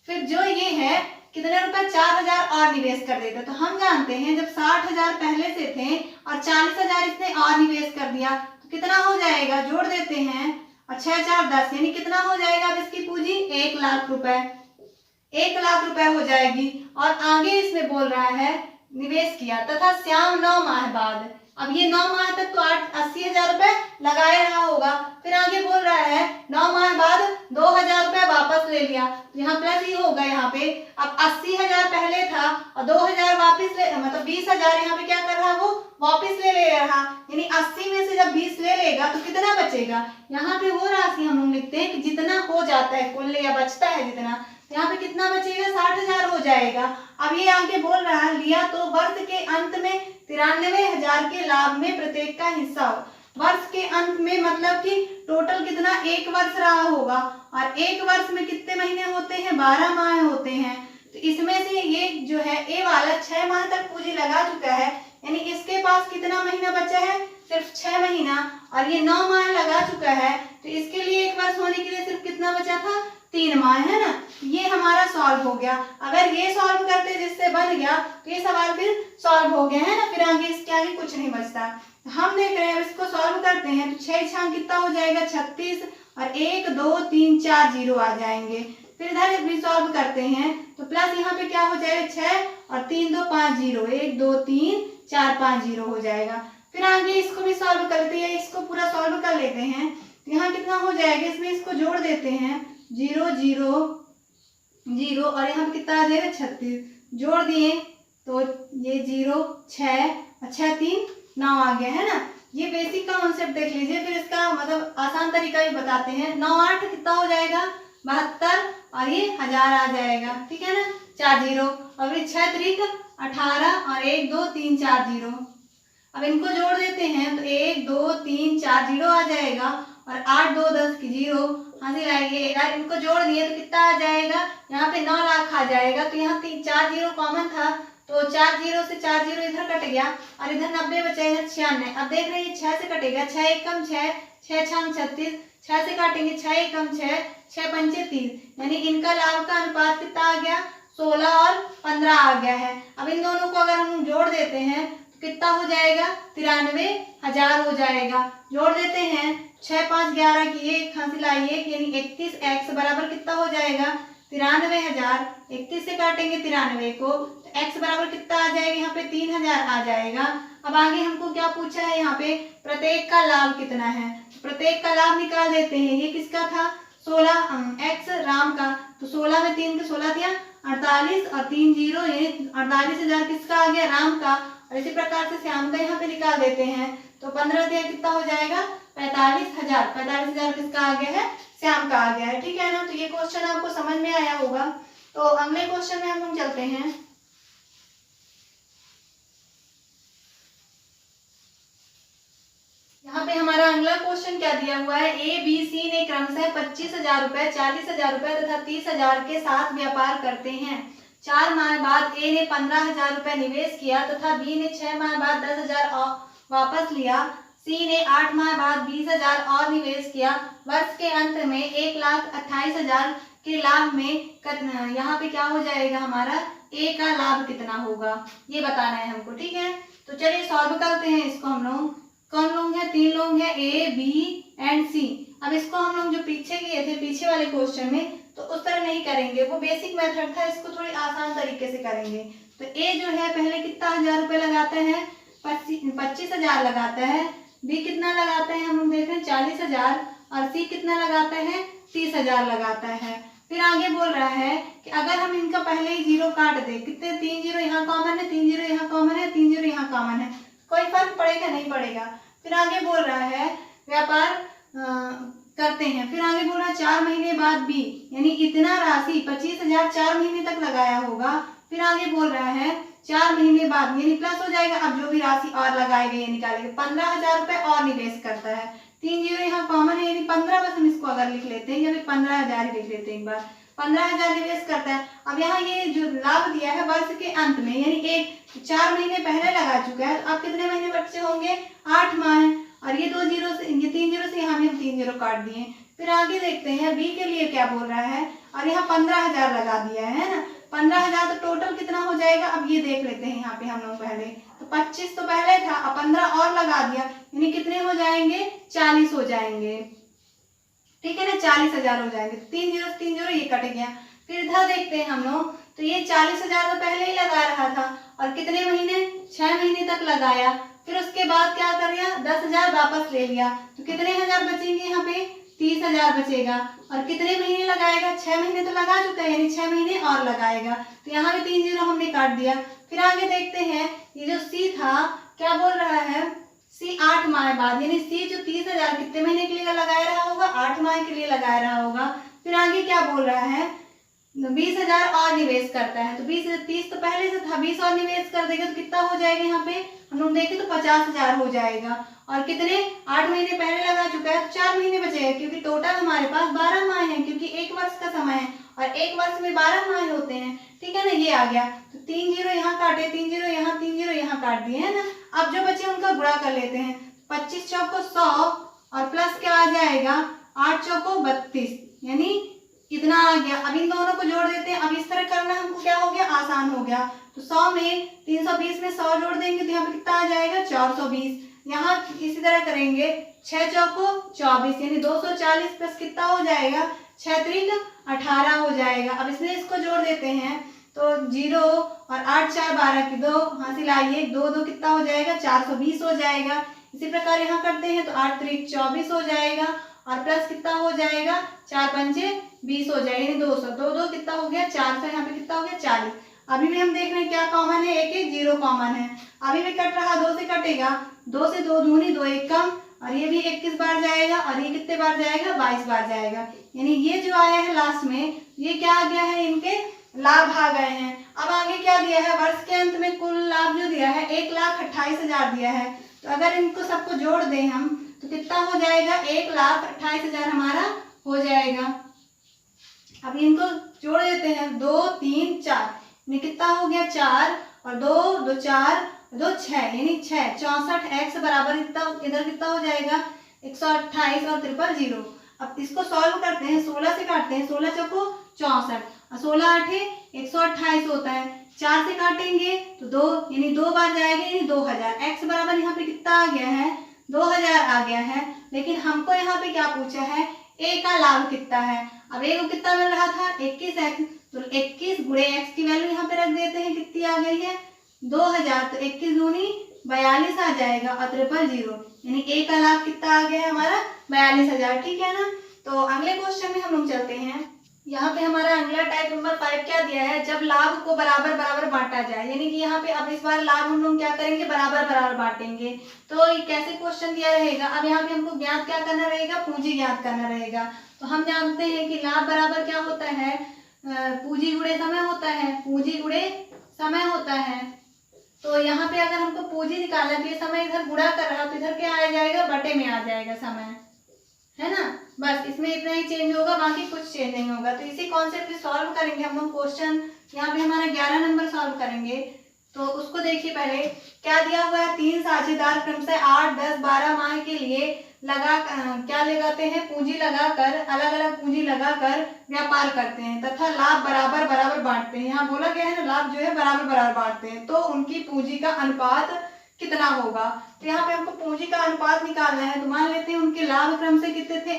फिर जो ये है कितने रुपए 4,000 और निवेश कर देता। तो हम जानते हैं जब 60,000 पहले से थे और 40,000 इसने और निवेश कर दिया तो कितना हो जाएगा, जोड़ देते हैं, और 6 4 10 यानी कितना हो जाएगा, अब इसकी पूंजी 1 लाख रुपए, 1 लाख रुपए हो जाएगी। और आगे इसमें बोल रहा है निवेश किया तथा श्याम 9 माह बाद, अब ये 9 माह तक तो 80,000 रुपए लगाए रहा होगा। फिर आगे बोल रहा है 9 माह बाद 2,000 रुपए वापस ले लिया, तो यहाँ प्लस ही होगा यहाँ पे। अब 80,000 पहले था और 2,000 वापस ले, मतलब 20,000 यहाँ पे क्या कर रहा है, वो वापस ले रहा, यानी 80 में से जब 20 ले लेगा तो कितना बचेगा। यहाँ पे वो राशि हम लोग लिखते हैं कि जितना हो जाता है कुल या बचता है जितना, यहाँ पे कितना बचेगा 60,000 हो जाएगा। अब ये आगे बोल रहा है लिया तो वर्ष के अंत में 93,000 के लाभ में प्रत्येक का हिस्सा हो। वर्ष के अंत में मतलब कि टोटल कितना, 1 वर्ष रहा होगा, और 1 वर्ष में कितने महीने होते हैं, 12 माह होते हैं। तो इसमें से ये जो है ए वाला 6 माह तक पूछ जी लगा चुका है, यानी इसके पास कितना महीना बचा है, सिर्फ 6 महीना, और ये 9 माह लगा चुका है, तो इसके लिए 1 वर्ष होने के लिए सिर्फ कितना बचा था, 3 माह, है ना। ये हमारा सॉल्व हो गया। अगर ये सॉल्व करते जिससे बन गया तो ये सवाल फिर सॉल्व हो गया, है ना, फिर आगे इसके आगे कुछ नहीं बचता। हम देख रहे हैं, इसको सॉल्व करते हैं तो 6 छाम कितना हो जाएगा, 36, और 1 2 3 4 जीरो आ जाएंगे। फिर इधर भी सॉल्व करते हैं तो प्लस यहाँ पे क्या हो जाएगा, 6 और 3 2 5 जीरो, 1 2 3 4 5 जीरो हो जाएगा। फिर आगे इसको भी सॉल्व करते हैं, इसको पूरा सॉल्व कर लेते हैं, यहाँ कितना हो जाएगा, इसमें इसको जोड़ देते हैं, 0 0 0, और यहाँ पे कितना आ जाएगा, 36, जोड़ दिए तो ये 0 6 और 6 3 9 आ गया, है ना। ये बेसिक का कॉन्सेप्ट देख लीजिए, फिर इसका मतलब आसान तरीका भी बताते हैं। 9 8 कितना हो जाएगा, 72, और ये 1000 आ जाएगा, ठीक है ना, 4 जीरो, और ये 6 3 18, और 1 2 3 4 जीरो। अब इनको जोड़ देते हैं तो 1 2 3 4 जीरो आ जाएगा, और 8 2 10 की जीरो, हासिल आएगी यार। इनको जोड़ दिए तो कितना आ जाएगा, यहाँ पे 9 लाख आ जाएगा, तो यहाँ 4 जीरो कॉमन था, तो 4 जीरो से 4 जीरो इधर कट गया, और इधर 90 बचा, इधर 96। अब देख रहे हैं 6 से कटेगा, 6 1 कम 6, 6 छम 36, 6 से काटेंगे 6 1 कम 6, 6 पंचे 30, यानी इनका लाभ का अनुपात कितना आ गया, 16 और 15 आ गया है। अब इन दोनों को अगर हम जोड़ देते हैं तो कितना हो जाएगा, 93,000 हो जाएगा। जोड़ देते हैं, 6 5 11 की एक हासिल आई एक, यानी 31x बराबर कितना हो जाएगा, 93,000। 31 से काटेंगे 93 को तो x बराबर कितना आ जाएगा, यहाँ पे 3000 आ जाएगा। अब आगे हमको क्या पूछा है, यहाँ पे प्रत्येक का लाभ कितना है, प्रत्येक का लाभ निकाल देते हैं। ये किसका था, 16 x राम का, तो 16 में 3 के 16 दिया 48, और 3 जीरो, ये 48,000 किसका आ गया, राम का। और इसी प्रकार से श्याम का यहाँ पे निकाल देते हैं, तो 15 दिया कितना हो जाएगा, 45,000। 45,000 किसका आ गया है, श्याम का आ गया है, ठीक है ना। तो ये क्वेश्चन आपको समझ में आया होगा। तो अगले क्वेश्चन में हम लोग चलते हैं। यहाँ पे हमारा अगला क्वेश्चन क्या दिया हुआ है, ए बी सी ने क्रमशः 25,000 रुपए, 40,000 रुपए तथा 30,000 के साथ व्यापार करते हैं। 4 माह बाद ए ने 15,000 रुपए निवेश किया तथा बी ने 6 माह बाद 10,000 वापस लिया। सी ने 8 माह बाद 20,000 और निवेश किया। वर्ष के अंत में 1,28,000 के लाभ में यहाँ पे क्या हो जाएगा, हमारा ए का लाभ कितना होगा, ये बताना है हमको, ठीक है। तो चलिए सॉल्व करते हैं इसको। हम लोग कौन लोग हैं, 3 लोग हैं, ए बी एंड सी। अब इसको हम लोग जो पीछे किए थे पीछे वाले क्वेश्चन में, तो उस तरह नहीं करेंगे, वो बेसिक मेथड था, इसको थोड़ी आसान तरीके से करेंगे। तो ए जो है पहले कितना 1000 रुपए लगाता है, 25,000 लगाता है। बी कितना लगाता है, हम लोग देख रहे हैं 40,000, और सी कितना लगाता है, 30,000 लगाता है। फिर आगे बोल रहा है कि अगर हम इनका पहले ही जीरो काट दे, कितने 3 जीरो यहाँ कॉमन है, 3 जीरो यहाँ कॉमन है, 3 जीरो यहाँ कॉमन है, कोई फर्क पड़ेगा नहीं पड़ेगा। फिर आगे बोल रहा है व्यापार करते हैं। फिर आगे बोल रहा है 4 महीने बाद बी, यानी इतना राशि 25,000 4 महीने तक लगाया होगा। फिर आगे बोल रहा है 4 महीने बाद, यानी प्लस हो जाएगा, अब जो भी राशि और लगाई गई निकालेंगे, 15,000 रुपए और निवेश करता है। 3 जीरो यहाँ कॉमन है, यानी 15, बस हम इसको अगर लिख लेते हैं, या फिर 15,000 ही लिख लेते हैं एक बार, 15,000 निवेश करता है। अब यहाँ ये जो लाभ दिया है वर्ष के अंत में, यानी 4 महीने पहले लगा चुका है, अब कितने महीने बचे होंगे, 8 माह, और ये 2 जीरो से, ये 3 जीरो से यहाँ भी हम 3 जीरो काट दिए। फिर आगे देखते हैं बी के लिए क्या बोल रहा है, और यहाँ 15,000 लगा दिया है ना, 15,000, तो टोटल कितना हो जाएगा, अब ये देख लेते हैं यहाँ पे हम लोग पहले, तो 25 तो पहले था, अब 15 और लगा दिया, यानी कितने हो जाएंगे, 40 हो जाएंगे, ठीक है ना, 40,000 हो जाएंगे। 3 जीरो से 3 जीरो ये कट गया। फिर इधर देखते हैं हम लोग, तो ये 40,000 तो पहले ही लगा रहा था, और कितने महीने, 6 महीने तक लगाया। फिर उसके बाद क्या कर दिया, 10,000 वापस ले लिया, तो कितने हजार बचेंगे, यहाँ पे 30,000 बचेगा। और कितने महीने लगाएगा, 6 महीने तो लगा चुका है, यानी 6 महीने और लगाएगा, तो यहाँ भी 3 जीरो हमने काट दिया। फिर आगे देखते हैं, ये जो सी था क्या बोल रहा है, सी 8 माह बाद, यानी सी जो 30,000 कितने महीने के लिए लगा रहा होगा, 8 माह के लिए लगा रहा होगा। फिर आगे क्या बोल रहा है, 20,000 और निवेश करता है, तो 30 तो पहले से था, 20 और निवेश कर देगा तो कितना हो जाएगा, यहाँ पे हम लोग देखें तो 50,000 हो जाएगा। और कितने, 8 महीने पहले लगा चुका है, तो 4 महीने बचेगा, क्योंकि टोटल हमारे पास 12 माह है, क्योंकि 1 वर्ष का समय है, और 1 वर्ष में 12 माह होते हैं, ठीक है ना, ये आ गया। तो 3 जीरो यहाँ काट काटे, 3 जीरो यहाँ, 3 जीरो यहाँ काट दिए है ना। अब जो बचे उनका गुणा कर लेते हैं। 25 चौको 100 और प्लस क्या आ जाएगा 8 चौको 32, यानी इतना आ गया। अब इन दोनों को जोड़ देते हैं। अब इस तरह करना हमको क्या हो गया, आसान हो गया। तो 100 में 320 में 100 जोड़ देंगे तो यहाँ पे कितना आ जाएगा 420। यहाँ इसी तरह करेंगे 6 चौको 24, यानी 240 प्लस कितना हो जाएगा 6 त्रिक 18 हो जाएगा। अब इसमें इसको जोड़ देते हैं तो 0 और 8 4 12 की 2 हासिल आइए, 2 2 कितना हो जाएगा 420 हो जाएगा। इसी प्रकार यहाँ करते हैं तो 8 त्रिक 24 हो जाएगा और प्लस कितना हो जाएगा 4 पंचे 20 हो जाएगा, यानी 200, 2 2 कितना हो गया 400, यहाँ पे कितना हो गया 40। अभी भी हम देख रहे हैं क्या कॉमन है, एक एक जीरो कॉमन है। अभी भी कट रहा, 2 से कटेगा, 2 से 2 दूनी 2 एक कम, और ये भी 21 बार जाएगा और ये कितने बार जाएगा 22 बार जाएगा। यानी ये जो आया है लास्ट में ये क्या आ गया है, इनके लाभ आ गए हैं। अब आगे क्या दिया है, वर्ष के अंत में कुल लाभ जो दिया है 1,28,000 दिया है। तो अगर इनको सबको जोड़ दें हम तो कितना हो जाएगा 1,28,000 हमारा हो जाएगा। अब इनको जोड़ देते हैं 2 3 4, यानी कितना हो गया 4 और 2 2 4 2 6, यानी 6 64 x बराबर इधर कितना हो जाएगा 128 और 000। अब इसको सॉल्व करते हैं, 16 से काटते हैं, 16 चौको 64 और 16 आठे 128 होता है। 4 से काटेंगे तो 2, यानी 2 बार जाएगा, यानी 2000। x बराबर यहाँ पे कितना आ गया है 2000 आ गया है। लेकिन हमको यहाँ पे क्या पूछा है, a का लाभ कितना है। अब a को कितना मिल रहा था 21x, तो 21 गुणे x की वैल्यू यहाँ पे रख देते हैं, कितनी आ गई है 2000, तो 21 दूनी 42 आ जाएगा और 000, यानी a का लाभ कितना आ गया है हमारा 42,000। ठीक है ना। तो अगले क्वेश्चन में हम लोग चलते हैं। यहाँ पे हमारा अगला टाइप नंबर 5 क्या दिया है, जब लाभ को बराबर बराबर बांटा जाए, यानी कि यहाँ पे अब इस बार लाभ हम लोग क्या करेंगे बराबर बराबर बांटेंगे। तो कैसे क्वेश्चन दिया रहेगा, अब यहाँ पे हमको ज्ञात क्या करना रहेगा, पूंजी ज्ञात करना रहेगा। तो हम जानते हैं कि लाभ बराबर क्या होता है, पूंजी गुणे समय होता है, पूंजी गुणे समय होता है। तो यहाँ पे अगर हमको पूंजी निकालना है तो ये समय इधर गुणा कर रहा है तो इधर क्या आ जाएगा बटे में आ जाएगा समय, है ना। बस इसमें इतना ही चेंज होगा, बाकी कुछ चेंज नहीं होगा। तो इसी कॉन्सेप्ट से सॉल्व करेंगे हम लोग क्वेश्चन। यहाँ पे हमारा 11 नंबर सॉल्व करेंगे। तो उसको देखिए, पहले क्या दिया हुआ है, 3 साझेदार क्रमशः 8 10 12 माह के लिए क्या लगाते हैं, पूंजी लगाकर, अलग अलग पूंजी लगाकर व्यापार करते हैं तथा लाभ बराबर बराबर बांटते हैं। यहाँ बोला गया है ना, लाभ जो है बराबर बराबर बांटते हैं, तो उनकी पूंजी का अनुपात कितना होगा। तो यहाँ पे हमको पूंजी का अनुपात निकालना है। तो मान लेते हैं उनके लाभ क्रम से कितने थे,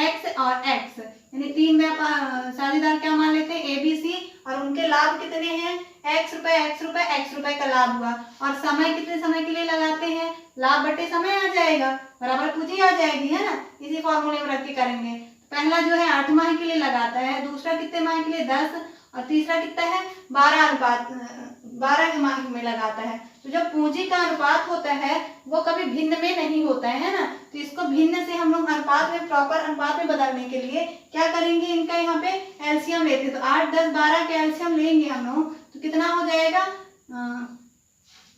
x और x, यानी 3 व्यापार साझेदार क्या मान लेते हैं ABC, और उनके लाभ कितने हैं x रुपए x रुपए का लाभ हुआ। और समय कितने समय के लिए लगाते हैं, लाभ बटे समय आ जाएगा, बराबर पूंजी आ जाएगी, है ना। इसी फॉर्मूले में रख के करेंगे। पहला जो है 8 माह के लिए लगाता है, दूसरा कितने माह के लिए 10, और तीसरा कितना है 12 माह में लगाता है। तो जो पूंजी का अनुपात होता है वो कभी भिन्न में नहीं होता है ना। तो इसको भिन्न से हम लोग अनुपात में, प्रॉपर अनुपात में बदलने के लिए क्या करेंगे, इनका यहाँ पे एलसीएम लेते हैं। तो 8 10 12 का एलसीएम लेंगे हम लोग तो कितना हो जाएगा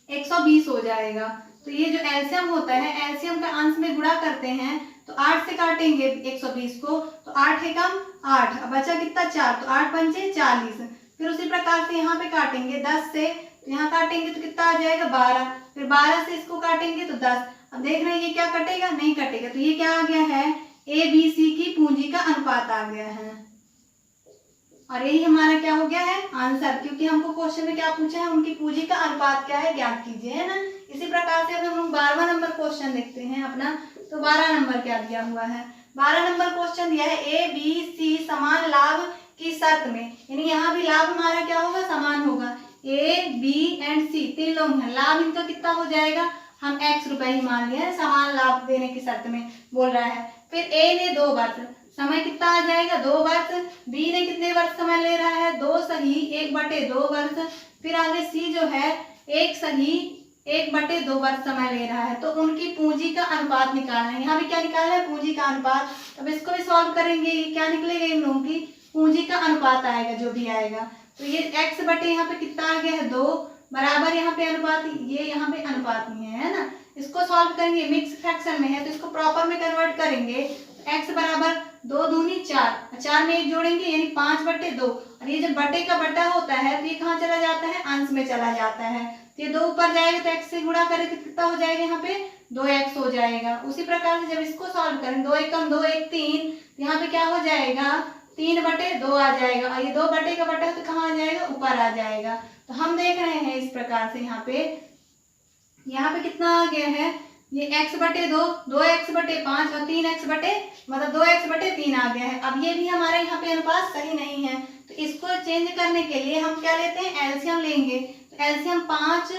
120 हो जाएगा। तो ये जो एलसीएम होता है, एलसीएम का अंश में गुणा करते हैं तो 8 से काटेंगे 120 को, तो 8 है कम 8, अब बचा कितना 4, तो 8 पंचे 40। फिर उसी प्रकार से यहाँ पे काटेंगे 10 से, तो यहाँ काटेंगे तो कितना आ जाएगा 12, फिर 12 से इसको काटेंगे तो 10। अब देख रहे हैं ये क्या कटेगा, नहीं कटेगा। तो ये क्या आ गया है, ABC की पूंजी का अनुपात आ गया है, और यही हमारा क्या हो गया है आंसर, क्योंकि हमको क्वेश्चन में क्या पूछा है, उनकी पूंजी का अनुपात क्या है ज्ञात कीजिए, है ना। इसी प्रकार से अब हम लोग 12वां नंबर क्वेश्चन देखते हैं अपना। तो 12 नंबर क्या दिया हुआ है, 12 नंबर क्वेश्चन दिया है ABC समान लाभ की शर्त में, यानी यहाँ भी लाभ हमारा क्या होगा समान होगा। A, B एंड C 3 लोग हैं, लाभ इनका कितना हो जाएगा, हम x रुपए ही मान लिया है, समान लाभ देने की शर्त में बोल रहा है। फिर A ने 2 वर्ष, समय कितना आ जाएगा 2 वर्ष। B ने कितने वर्ष समय ले रहा है 2 सही 1/2 वर्ष। फिर आगे C जो है 1 सही 1/2 वर्ष समय ले रहा है। तो उनकी पूंजी का अनुपात निकालना है, यहाँ भी क्या निकालना है पूंजी का अनुपात। अब इसको भी सॉल्व करेंगे, ये क्या निकलेगा, इन लोगों की पूंजी का अनुपात आएगा जो भी आएगा। तो ये x बटे यहाँ पे कितना आ गया है 2, बराबर यहाँ पे अनुपात, ये यहाँ पे अनुपात नहीं है ना। इसको सॉल्व करेंगे, मिक्स फ्रैक्शन में है तो इसको प्रॉपर में कन्वर्ट करेंगे। तो x बराबर 2 दूनी 4, 4 में 1 जोड़ेंगे यानी 5/2। और ये जब बटे का बटा होता है तो ये कहाँ चला जाता है, अंश में चला जाता है। तो ये 2 ऊपर जाएगा तो x से गुणा करेंगे तो कितना हो जाएगा, यहाँ पे 2x हो जाएगा। उसी प्रकार से जब इसको सॉल्व करें 2 एकम 2 1 3, यहाँ पे क्या हो जाएगा 3/2 आ जाएगा। और ये 2 बटे का बटा है तो कहाँ आ जाएगा, ऊपर आ जाएगा। तो हम देख रहे हैं इस प्रकार से यहाँ पे कितना आ गया है, ये x/2, 2x/5 और 3x मतलब 2x/3 आ गया है। अब ये भी हमारे यहाँ पे अनुपात सही नहीं है, तो इसको चेंज करने के लिए हम क्या लेते हैं, एलसीएम लेंगे। तो एलसीएम 5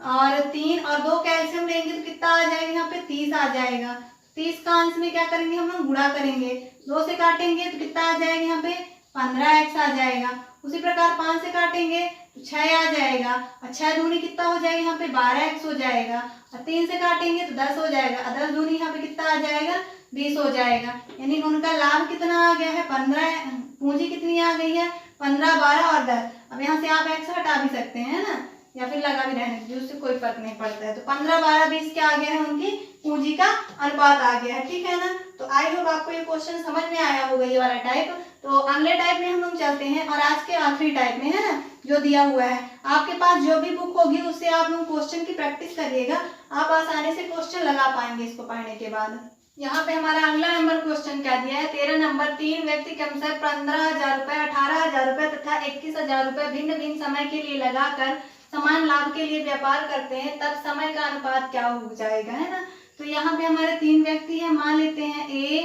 और 3 और 2 का एलसीएम लेंगे तो कितना आ जाएगा, यहाँ पे 30 आ जाएगा। 30 का अंश में क्या करेंगे, हम लोग गुणा करेंगे। 2 से काटेंगे तो कितना आ जाएगा, यहाँ पे 15x आ जाएगा। उसी प्रकार 5 से काटेंगे तो 6 आ जाएगा। और 6 दूनी कितना हो जाएगा, यहाँ पे 12x हो जाएगा। और 3 से काटेंगे तो 10 हो जाएगा। और 10 दूनी यहाँ पे कितना आ जाएगा, 20 हो जाएगा। यानी उनका लाभ कितना आ गया है, 15, पूंजी कितनी आ गई है, 15, 12 और 10। अब यहाँ से आप x हटा भी सकते हैं ना, या फिर लगा भी रहने दीजिए, उससे कोई फर्क नहीं पड़ता है। तो 15, 12, 20 क्या आ गया है, उनकी पूंजी का अनुपात आ गया है। ठीक है ना। तो आई होप आपको ये क्वेश्चन समझ में आया होगा, ये वाला टाइप। तो अगले टाइप में हम लोग चलते हैं और आज के आखिरी टाइप में है ना, जो दिया हुआ है। आपके पास जो भी बुक होगी उससे आप लोग क्वेश्चन की प्रैक्टिस करिएगा, आप आसानी से क्वेश्चन लगा पाएंगे इसको पढ़ने के बाद। यहाँ पे हमारा अगला नंबर क्वेश्चन क्या दिया है, 13 नंबर। 3 व्यक्ति क्रमशः 15,000 रुपए, 18,000 रुपए तथा 21,000 रुपए भिन्न भिन्न समय के लिए लगाकर समान लाभ के लिए व्यापार करते हैं, तब समय का अनुपात क्या हो जाएगा, है ना। तो यहाँ पे हमारे 3 व्यक्ति हैं, मान लेते हैं A,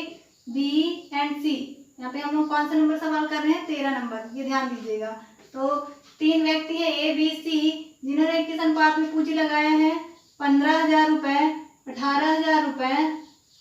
B एंड C। यहाँ पे हम लोग कौन सा नंबर सवाल कर रहे हैं, 13 नंबर, ये ध्यान दीजिएगा। तो 3 व्यक्ति है A, B, C, जिन्होंने किस अनुपात में पूंजी लगाया है, 15,000 रुपए, 18,000 रुपए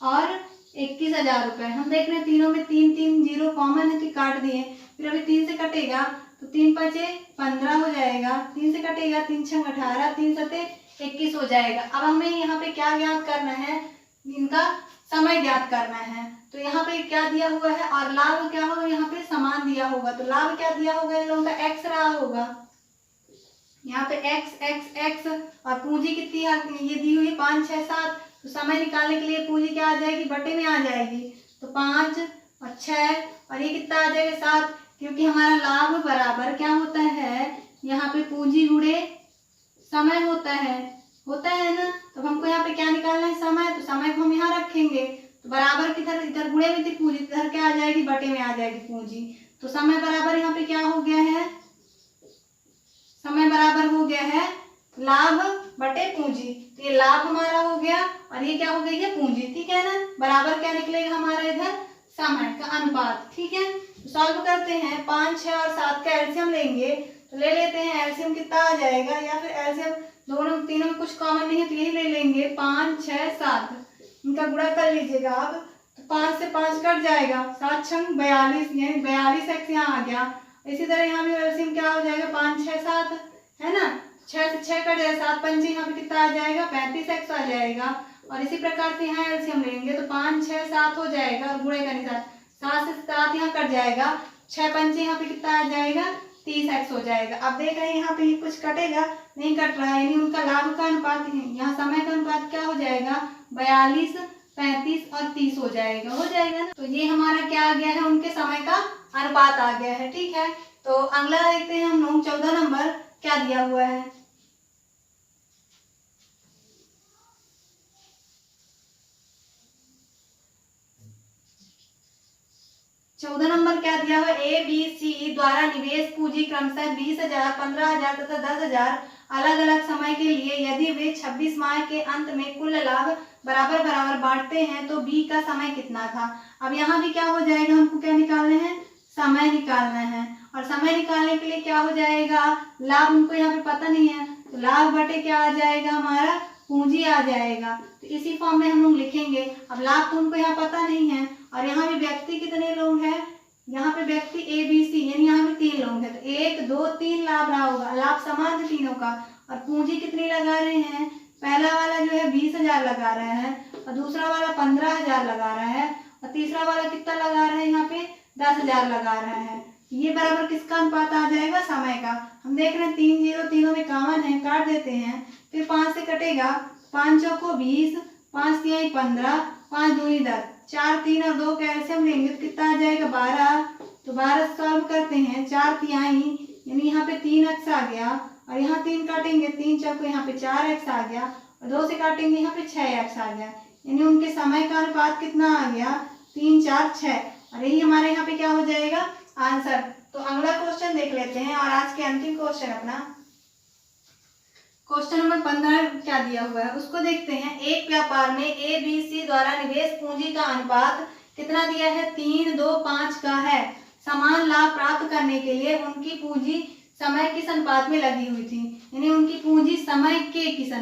और 21,000 रुपए। हम देख रहे हैं तीनों में 3 3 0 कॉमन है तो काट दिए। फिर अभी 3 से कटेगा तो 3 5 15 हो जाएगा। 3 से कटेगा 3 6 18, 3 7 21 हो जाएगा। अब हमें यहाँ पे क्या ज्ञात करना है, इनका समय ज्ञात करना है। तो यहाँ पे क्या दिया हुआ है और लाभ क्या होगा, यहाँ पे समान दिया होगा। तो लाभ क्या दिया होगा, इन लोगों का x रहा होगा, यहाँ पे x x x। और पूंजी कितनी ये दी हुई है 5 6 7। तो समय निकालने के लिए पूंजी क्या आ जाएगी, बटे में आ जाएगी। तो 5 और 6 और ये कितना आ जाएगा 7, क्योंकि हमारा लाभ बराबर क्या होता है, यहाँ पे पूंजी गुणे समय होता है ना। तो हमको यहाँ पे क्या निकालना है, समय। तो समय को हम यहाँ रखेंगे तो बराबर किधर, इधर गुणे में थी पूंजी, इधर क्या आ जाएगी, बटे में आ जाएगी पूंजी। तो समय बराबर यहाँ पे क्या हो गया है, समय बराबर हो गया है लाभ बटे पूंजी। तो ये लाभ हमारा हो गया और ये क्या हो गई है, पूंजी। ठीक है ना। बराबर क्या निकलेगा हमारा इधर, समय का अनुपात। ठीक है। तो सॉल्व करते हैं, 5 6 और 7 का एलसीएम लेंगे। तो ले लेते हैं एलसीएम कितना आ जाएगा, या फिर एलसीएम दोनों तीनों में कुछ कॉमन नहीं है तो यही ले लेंगे, 5 6 7। इनका गुणा कर लीजिएगा आप। तो 5 से 5 कट जाएगा, 7 6 42, यानी 42x यहाँ आ गया। इसी तरह यहाँ भी एलसीएम क्या हो जाएगा, 5 6 7 है ना। 6 से 6 कट जाएगा, 7 5 यहाँ पे कितना आ जाएगा, 35x आ जाएगा। और इसी प्रकार से यहाँ एलसीएम लेंगे तो 5 6 7 हो जाएगा और गुणे का निशान, 7 से 7 यहाँ कट जाएगा, 6 5 यहाँ पे कितना आ जाएगा, 30x हो जाएगा। अब देख रहे हैं यहाँ पे कुछ कटेगा नहीं, कट रहा है, यानी उनका लाभ का अनुपात यहाँ समय का अनुपात क्या हो जाएगा, 42 35 और 30 हो जाएगा ना। तो ये हमारा क्या आ गया है, उनके समय का अनुपात आ गया है। ठीक है। तो अगला देखते हैं हम लोग 14 नंबर क्या दिया हुआ है। 14 नंबर क्या दिया हुआ, ए बी सी द्वारा निवेश पूंजी क्रमशः 20,000 15,000 तथा 10,000 अलग अलग समय के लिए यदि वे 26 माह के अंत में कुल लाभ बराबर बराबर बांटते हैं तो बी का समय कितना था। अब यहाँ भी क्या हो जाएगा, हमको क्या निकालना है, समय निकालना है। और समय निकालने के लिए क्या हो जाएगा, लाभ हमको यहाँ पे पता नहीं है तो लाभ बटे क्या आ जाएगा, हमारा पूंजी आ जाएगा। तो इसी फॉर्म में हम लोग लिखेंगे। अब लाभ तो हमको यहाँ पता नहीं है और यहाँ भी व्यक्ति कितने लोग हैं, यहाँ पे व्यक्ति ए बी सी यानी यहाँ पे 3 लोग हैं। तो 1 2 3 लाभ रहा होगा, लाभ समान तीनों का। और पूंजी कितनी लगा रहे हैं, पहला वाला जो है 20,000 लगा रहा है और दूसरा वाला 15,000 लगा रहा है और तीसरा वाला कितना लगा रहा है, यहाँ पे 10,000 लगा रहा है। ये बराबर किसका अनुपात आ जाएगा, समय का। हम देख रहे हैं 3 0 तीनों में कॉमन है, काट देते हैं। फिर 5 से कटेगा, 5 चौको 20, 5 तिहाई 15, 5 दूनी 10, 4 3 और 2 का एलसीएम लेंगे तो कितना आ जाएगा 12। तो 12 सॉल्व करते हैं, 4 तिहाई यानी यहाँ पे 3x आ गया और यहाँ 3 काटेंगे 3 चौको यहाँ पे 4x आ गया और 2 से काटेंगे यहाँ पे 6x आ गया। यानी उनके समय का अनुपात कितना आ गया 3 4 6 और यही हमारे यहाँ पे क्या हो जाएगा आंसर। तो अगला क्वेश्चन देख लेते हैं और आज के अंतिम क्वेश्चन अपना क्वेश्चन नंबर 15 क्या दिया हुआ है उसको देखते हैं। एक व्यापार में ABC द्वारा निवेश पूंजी का अनुपात कितना दिया है 3 2 5 का है। समान लाभ प्राप्त करने के लिए उनकी पूंजी समय किस अनुपात में लगी हुई थी, यानी उनकी पूंजी समय के किस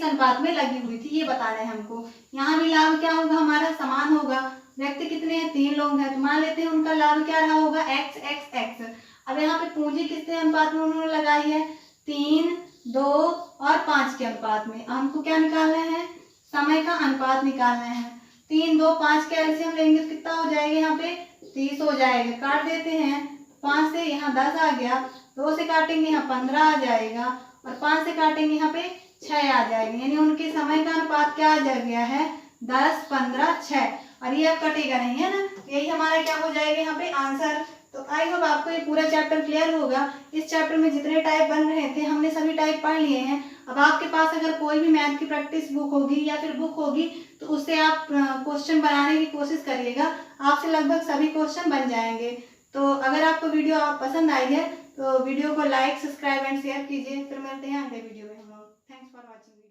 अनुपात में लगी हुई थी ये बता रहे हैं हमको। यहाँ भी लाभ क्या होगा हमारा समान होगा, व्यक्ति कितने हैं 3 लोग हैं तो मान लेते हैं उनका लाभ क्या रहा होगा x x x। अब यहाँ पे पूंजी किसके अनुपात में उन्होंने लगाई है 3 2 और 5 के अनुपात में। हमको क्या निकालना है समय का अनुपात निकालना है। 3 2 5 के एलसीएम लेंगे तो कितना हो जाएगा यहाँ पे 30 हो जाएगा। काट देते हैं 5 से यहाँ 10 आ गया, 2 से काटेंगे यहाँ 15 आ जाएगा और 5 से काटेंगे यहाँ पे 6 आ जाएगा। यानी उनके समय का अनुपात क्या आ गया है 10 15 6 और ये अब कटेगा नहीं है ना, यही हमारा क्या हो जाएगा यहाँ पे आंसर। तो आई होप आपको ये पूरा चैप्टर क्लियर होगा। इस चैप्टर में जितने टाइप बन रहे थे हमने सभी टाइप पढ़ लिए हैं। अब आपके पास अगर कोई भी मैथ की प्रैक्टिस बुक होगी या फिर बुक होगी तो उससे आप क्वेश्चन बनाने की कोशिश करिएगा, आपसे लगभग सभी क्वेश्चन बन जाएंगे। तो अगर आपको वीडियो पसंद आई है तो वीडियो को लाइक सब्सक्राइब एंड शेयर कीजिए। फिर मिलते हैं अगले वीडियो में हम लोग। Thanks for watching.